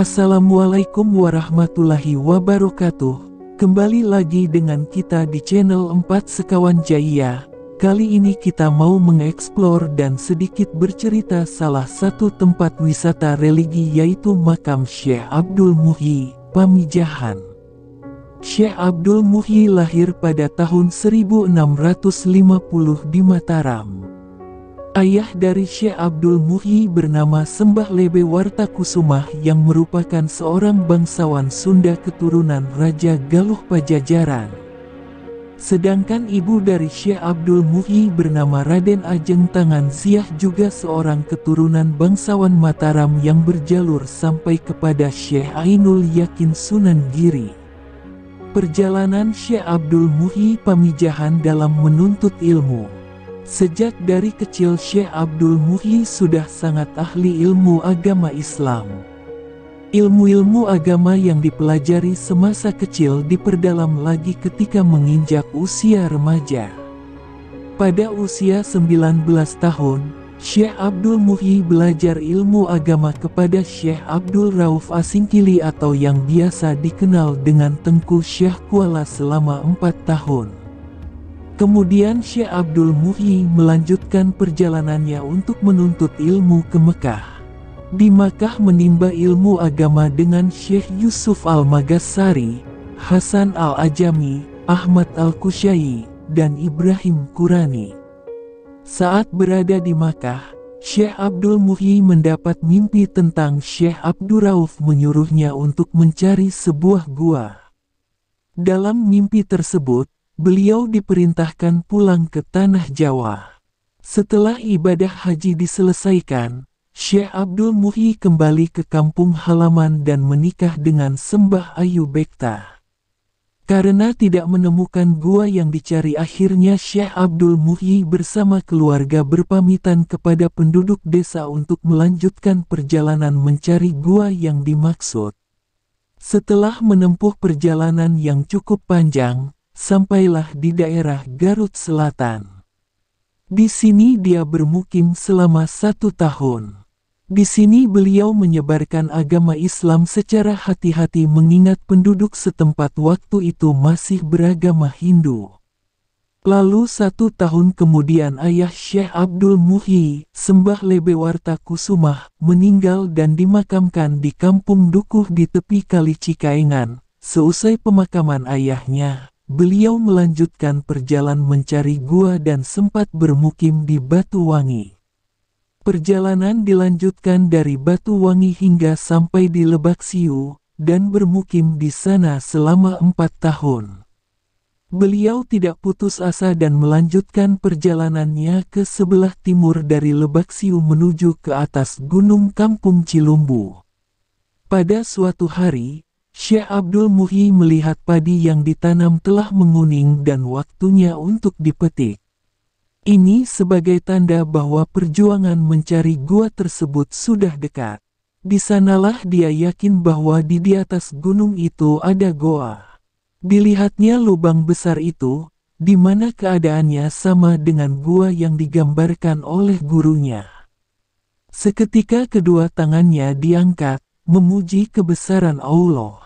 Assalamualaikum warahmatullahi wabarakatuh. Kembali lagi dengan kita di channel 4 Sekawan Jaya. Kali ini kita mau mengeksplor dan sedikit bercerita salah satu tempat wisata religi, yaitu makam Syekh Abdul Muhyi, Pamijahan. Syekh Abdul Muhyi lahir pada tahun 1650 di Mataram. Ayah dari Syekh Abdul Muhyi bernama Sembah Lebe Wartakusumah, yang merupakan seorang bangsawan Sunda keturunan Raja Galuh Pajajaran. Sedangkan ibu dari Syekh Abdul Muhyi bernama Raden Ajeng Tangan Ziah, juga seorang keturunan bangsawan Mataram yang berjalur sampai kepada Syekh Ainul Yakin Sunan Giri. Perjalanan Syekh Abdul Muhyi Pamijahan dalam menuntut ilmu. Sejak dari kecil Syekh Abdul Muhyi sudah sangat ahli ilmu agama Islam. Ilmu-ilmu agama yang dipelajari semasa kecil diperdalam lagi ketika menginjak usia remaja. Pada usia 19 tahun, Syekh Abdul Muhyi belajar ilmu agama kepada Syekh Abdul Rauf Asingkili atau yang biasa dikenal dengan Tengku Syekh Kuala selama 4 tahun. Kemudian Syekh Abdul Muhyi melanjutkan perjalanannya untuk menuntut ilmu ke Mekah. Di Makkah menimba ilmu agama dengan Syekh Yusuf Al-Magassari, Hasan Al-Ajami, Ahmad Al-Kusyai, dan Ibrahim Qurani. Saat berada di Makkah, Syekh Abdul Muhyi mendapat mimpi tentang Syekh Abdul Rauf menyuruhnya untuk mencari sebuah gua. Dalam mimpi tersebut, beliau diperintahkan pulang ke tanah Jawa. Setelah ibadah haji diselesaikan, Syekh Abdul Muhyi kembali ke kampung halaman dan menikah dengan Sembah Ayu Bekta. Karena tidak menemukan gua yang dicari, akhirnya Syekh Abdul Muhyi bersama keluarga berpamitan kepada penduduk desa untuk melanjutkan perjalanan mencari gua yang dimaksud. Setelah menempuh perjalanan yang cukup panjang, sampailah di daerah Garut Selatan. Di sini dia bermukim selama 1 tahun. Di sini beliau menyebarkan agama Islam secara hati-hati, mengingat penduduk setempat waktu itu masih beragama Hindu. Lalu 1 tahun kemudian ayah Syekh Abdul Muhyi, Sembah Lebe Wartakusumah, meninggal dan dimakamkan di kampung Dukuh di tepi Kali Cikaengan. Seusai pemakaman ayahnya, beliau melanjutkan perjalanan mencari gua dan sempat bermukim di Batuwangi. Perjalanan dilanjutkan dari Batuwangi hingga sampai di Lebaksiu, dan bermukim di sana selama 4 tahun. Beliau tidak putus asa dan melanjutkan perjalanannya ke sebelah timur dari Lebaksiu menuju ke atas Gunung Kampung Cilumbu. Pada suatu hari, Syekh Abdul Muhyi melihat padi yang ditanam telah menguning dan waktunya untuk dipetik. Ini sebagai tanda bahwa perjuangan mencari gua tersebut sudah dekat. Di sanalah dia yakin bahwa di atas gunung itu ada goa. Dilihatnya lubang besar itu, di mana keadaannya sama dengan gua yang digambarkan oleh gurunya. Seketika kedua tangannya diangkat, memuji kebesaran Allah.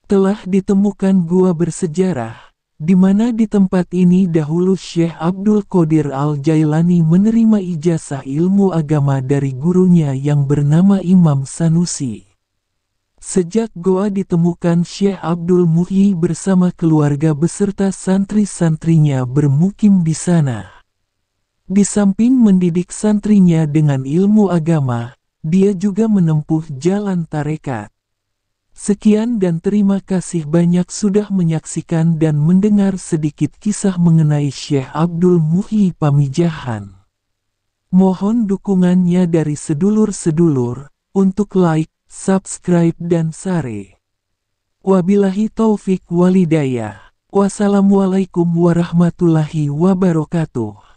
Telah ditemukan gua bersejarah, di mana di tempat ini dahulu Syekh Abdul Qadir Al-Jailani menerima ijazah ilmu agama dari gurunya yang bernama Imam Sanusi. Sejak goa ditemukan, Syekh Abdul Muhyi bersama keluarga beserta santri-santrinya bermukim di sana. Di samping mendidik santrinya dengan ilmu agama, dia juga menempuh jalan tarekat. Sekian dan terima kasih banyak sudah menyaksikan dan mendengar sedikit kisah mengenai Syekh Abdul Muhyi Pamijahan. Mohon dukungannya dari sedulur-sedulur untuk like, subscribe dan share. Wabillahi taufik walhidayah. Wassalamualaikum warahmatullahi wabarakatuh.